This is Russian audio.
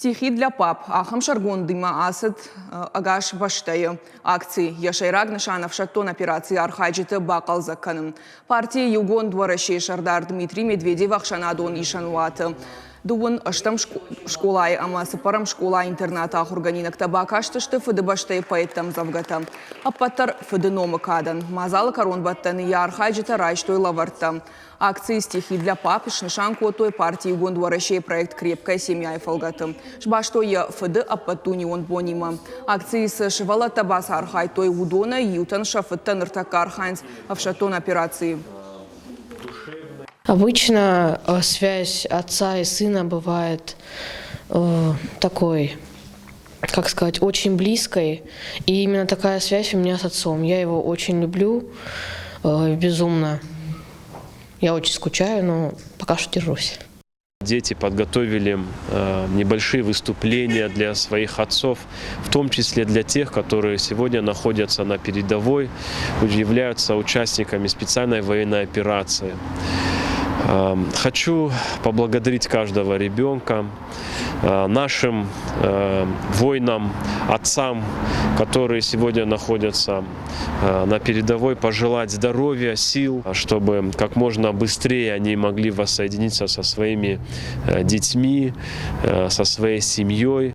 Стихи для пап. Ахам шаргондыма асад агаш баштайы. Акции Яшайраг Нышанов шаттон операции архайджиты бақал заканым. Партия Югон дворашей Шардар Дмитрий Медведев ахшанадон ишануаты. Дуын аштам школай, ама сыпарам школа-интерната ахурганинак табакаштышты фыды баштай поэттам завгата. Аппаттар фыды номы кадан. Мазалы корон баттаны ярхайджиты райштой лаварта. Акции «Стихи для пап» Шнышан той партии Югон дворашей проект «Крепкая семья» и фалгата. Шбаштой фыды аппаттуни он бонима. Акции с шивала табас архай той удона ютан шафыттан ртака архайнс авшатон операции. Обычно связь отца и сына бывает такой, как сказать, очень близкой. И именно такая связь у меня с отцом. Я его очень люблю, безумно. Я очень скучаю, но пока что держусь. Дети подготовили небольшие выступления для своих отцов, в том числе для тех, которые сегодня находятся на передовой, являются участниками специальной военной операции. Хочу поблагодарить каждого ребенка, нашим воинам, отцам, которые сегодня находятся на передовой, пожелать здоровья, сил, чтобы как можно быстрее они могли воссоединиться со своими детьми, со своей семьей.